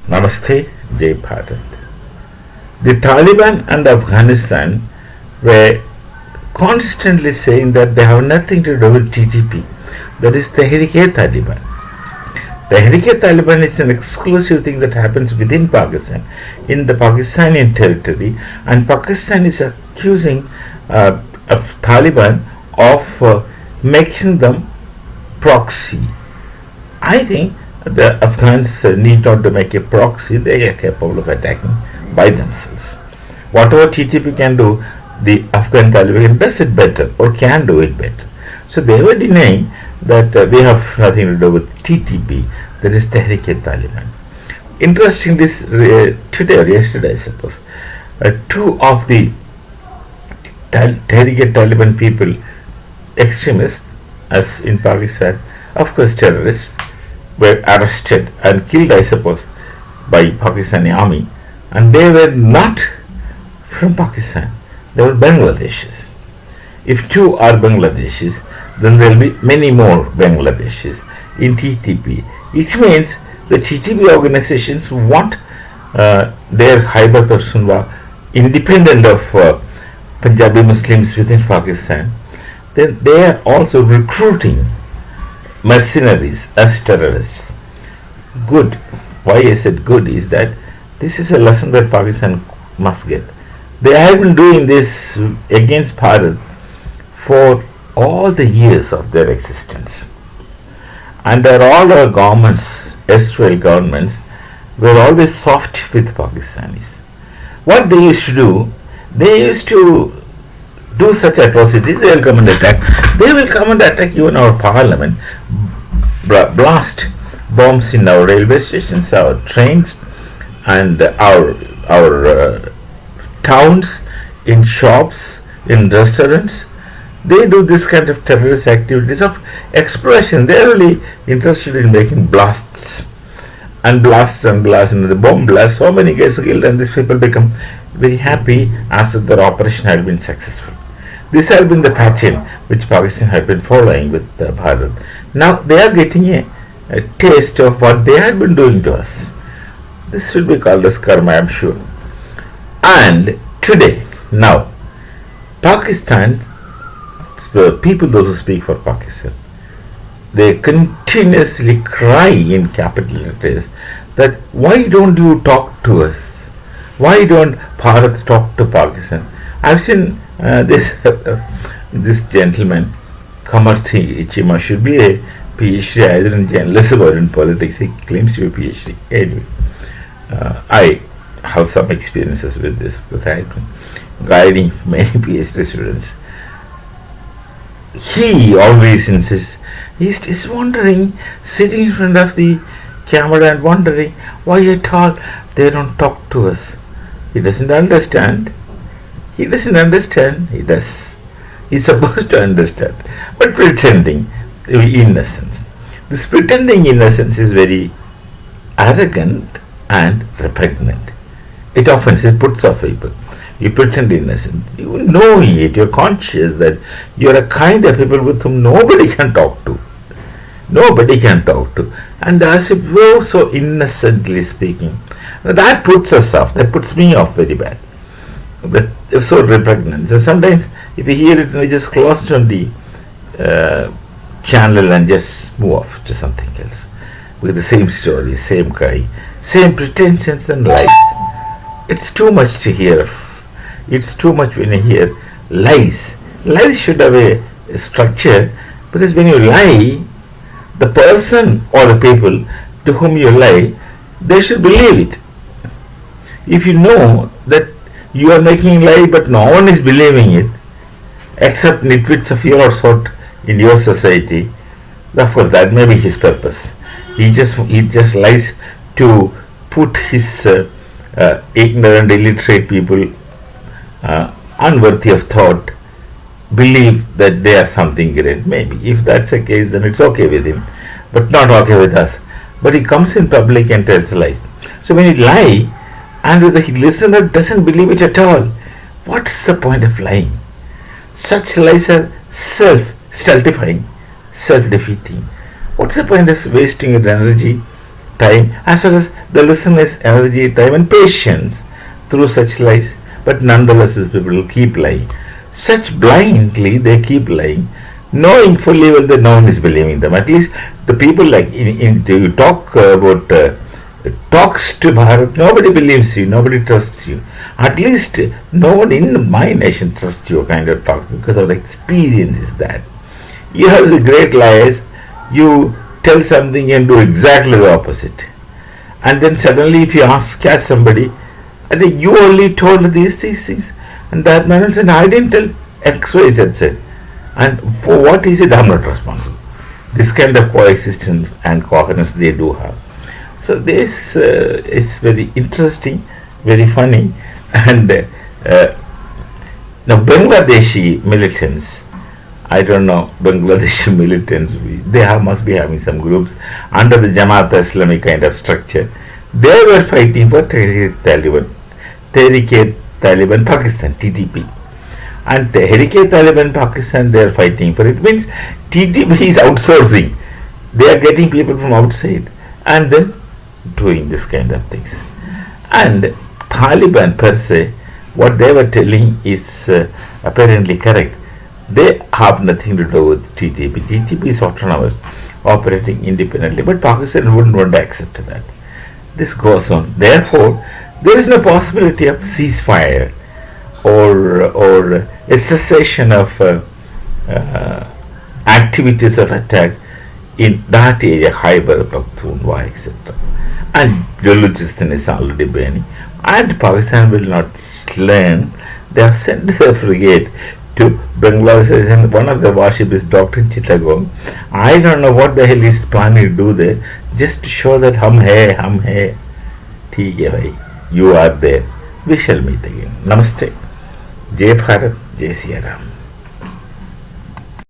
Namaste, Jai Bharat. The Taliban and Afghanistan were constantly saying that they have nothing to do with TTP, that is Tehrik-e-Taliban. Tehrik-e-Taliban is an exclusive thing that happens within Pakistan, in the Pakistani territory, and Pakistan is accusing of Taliban of making them proxy. I think the Afghans need not to make a proxy, they are capable of attacking by themselves. Whatever TTP can do, the Afghan Taliban does it better or can do it better. So they were denying that we have nothing to do with TTP, that is Tehrik-e-Taliban. Interesting, this today or yesterday, I suppose, two of the Tehrik-e-Taliban people, extremists, as in Pakistan, of course terrorists, were arrested and killed, I suppose, by Pakistani army, and they were not from Pakistan, they were Bangladeshis. If two are Bangladeshis, then there will be many more Bangladeshis in TTP. It means the TTP organizations want their Khyber Pakhtunkhwa independent of Punjabi Muslims within Pakistan. Then they are also recruiting mercenaries as terrorists. Good. Why I said good is that this is a lesson that Pakistan must get. They have been doing this against Bharat for all the years of their existence. Under all our governments, erstwhile governments, were always soft with Pakistanis. What they used to do, they used to do such atrocities, they will come and attack. They will come and attack even our parliament, blast bombs in our railway stations, our trains, and our towns, in shops, in restaurants. They do this kind of terrorist activities of exploration. They are really interested in making blasts and blasts and blasts, and the bomb blast, so many gets killed, and these people become very happy as if their operation had been successful. This has been the pattern which Pakistan had been following with Bharat. Now they are getting a taste of what they had been doing to us. This should be called as karma, I am sure. And today, now, Pakistan, people, those who speak for Pakistan, they continuously cry in capital letters that why don't you talk to us? Why don't Bharat talk to Pakistan? I've seen this gentleman, Kamarthi Ichima, should be a PhD either in journalism or in politics. He claims to be a PhD. Anyway, I have some experiences with this because I have been guiding many PhD students. He always insists, he's wondering, sitting in front of the camera and wondering why at all they don't talk to us. He doesn't understand. He doesn't understand. He does. He's supposed to understand. But pretending innocence. This pretending innocence is very arrogant and repugnant. It offends, it puts off people. You pretend innocent. You know it, you're conscious that you're a kind of people with whom nobody can talk to. Nobody can talk to. And as if we're so innocently speaking, that puts us off. That puts me off very bad. That's so repugnant. So sometimes if we hear it, we just close on the channel and just move off to something else. With the same story, same cry, same pretensions and lies. It's too much to hear of. It's too much when you hear lies. Lies should have a structure, because when you lie, the person or the people to whom you lie, they should believe it. If you know that you are making a lie but no one is believing it, except nitwits of your sort in your society, of course that may be his purpose. He just lies to put his ignorant, illiterate people, unworthy of thought, believe that they are something great. Maybe if that's the case, then it's okay with him, but not okay with us. But he comes in public and tells lies. So when he lie and the listener doesn't believe it at all, what's the point of lying? Such lies are self-stultifying, self-defeating. What's the point of wasting your energy time as well as the listener's energy, time, and patience through such lies. But nonetheless, these people keep lying. Such blindly they keep lying, knowing fully well that no one is believing them. At least the people like you talk about talks to Bharat, nobody believes you, nobody trusts you. At least no one in my nation trusts your kind of talk because our experience is that. You have the great liars, you tell something and do exactly the opposite. And then suddenly if you catch somebody, and then you only told these things, and that man said, I didn't tell X, Y, Z said. And for what is it, I'm not responsible. This kind of coexistence and coherence they do have. So this is very interesting, very funny, and now Bangladeshi militants, I don't know, Bangladeshi militants, must be having some groups under the Jamaat Islami kind of structure. They were fighting for Tehrik-e-Taliban Pakistan, TTP. And Tehrik-e-Taliban Pakistan, they are fighting for it. Means TTP is outsourcing. They are getting people from outside and then doing this kind of things. And Taliban per se, what they were telling is apparently correct. They have nothing to do with TTP. TTP is autonomous, operating independently, but Pakistan wouldn't want to accept that. This goes on. Therefore, there is no possibility of ceasefire or a cessation of activities of attack in that area, Khyber Pakhtunkhwa, etc. And Balochistan is already burning. And Pakistan will not learn. They have sent the frigate to Bangladesh, and one of the warship is Dr. Chittagong. I don't know what the hell he's planning to do there, just to show that hum hai, theek hai bhai, you are there. We shall meet again. Namaste. Jai Bharat, Jai Siya Ram.